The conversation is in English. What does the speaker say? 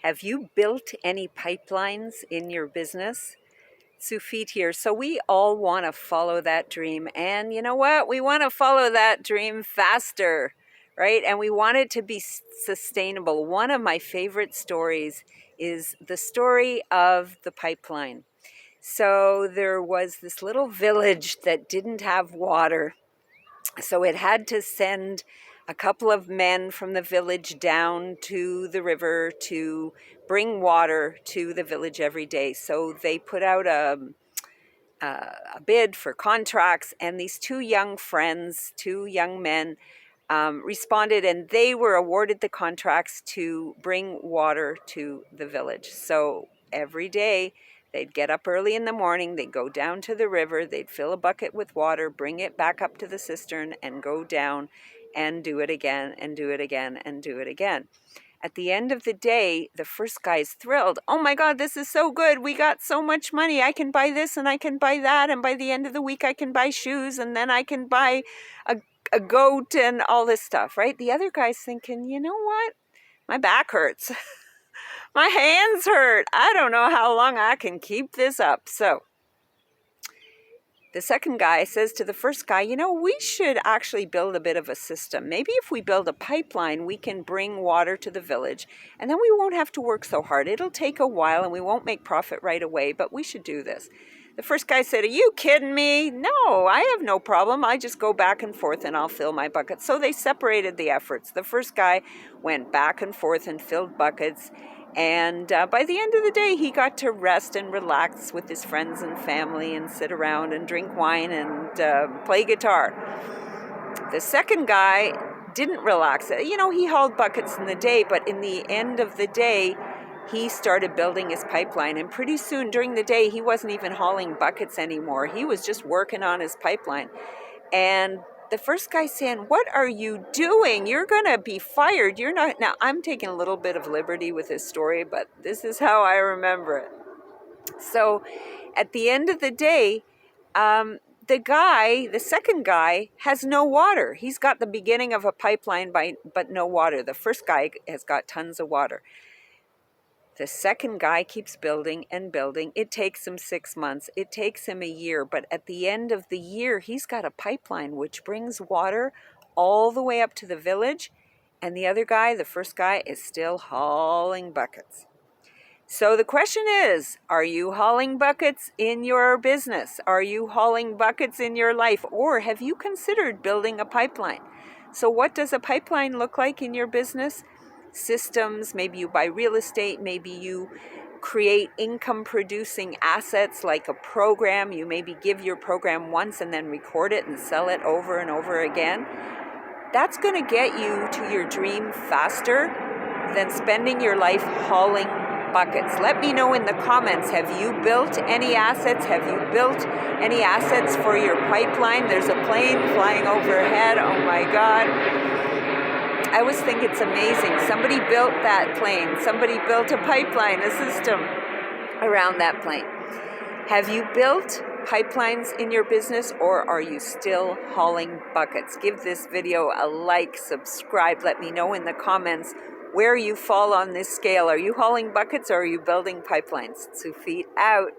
Have you built any pipelines in your business? Sufit here. So we all want to follow that dream. And you know what? We want to follow that dream faster, right? And we want it to be sustainable. One of my favorite stories is the story of the pipeline. So there was this little village that didn't have water. So it had to send a couple of men from the village down to the river to bring water to the village every day. So they put out a bid for contracts, and these two young friends, two young men, responded, and they were awarded the contracts to bring water to the village. So every day they'd get up early in the morning, they'd go down to the river, they'd fill a bucket with water, bring it back up to the cistern, and go down and do it again and do it again and do it again. At the end of the day, the first guy's thrilled. Oh my God, this is so good. We got so much money. I can buy this and I can buy that. And by the end of the week, I can buy shoes, and then I can buy a goat and all this stuff, right? The other guy's thinking, you know what? My back hurts. My hands hurt. I don't know how long I can keep this up. So the second guy says to the first guy, you know, we should actually build a bit of a system. Maybe if we build a pipeline, we can bring water to the village, and then we won't have to work so hard. It'll take a while and we won't make profit right away, but we should do this. The first guy said, are you kidding me? No, I have no problem. I just go back and forth and I'll fill my buckets. So they separated the efforts. The first guy went back and forth and filled buckets. And by the end of the day, he got to rest and relax with his friends and family and sit around and drink wine and play guitar. The second guy didn't relax. You know, he hauled buckets in the day, but in the end of the day, he started building his pipeline. And pretty soon during the day, he wasn't even hauling buckets anymore. He was just working on his pipeline. And the first guy saying, what are you doing? You're going to be fired. You're not. Now, I'm taking a little bit of liberty with this story, but this is how I remember it. So at the end of the day, the second guy has no water. He's got the beginning of a pipeline, but no water. The first guy has got tons of water. The second guy keeps building and building. It takes him 6 months. It takes him a year. But at the end of the year, he's got a pipeline which brings water all the way up to the village. And the other guy, the first guy, is still hauling buckets. So the question is, are you hauling buckets in your business? Are you hauling buckets in your life? Or have you considered building a pipeline? So what does a pipeline look like in your business? Systems, maybe you buy real estate, maybe you create income producing assets like a program. You maybe give your program once and then record it and sell it over and over again. That's going to get you to your dream faster than spending your life hauling buckets. Let me know in the comments, have you built any assets? Have you built any assets for your pipeline? There's a plane flying overhead. Oh my God. I always think it's amazing. Somebody built that plane. Somebody built a pipeline, a system around that plane. Have you built pipelines in your business, or are you still hauling buckets? Give this video a like, subscribe. Let me know in the comments where you fall on this scale. Are you hauling buckets or are you building pipelines? Sufit out.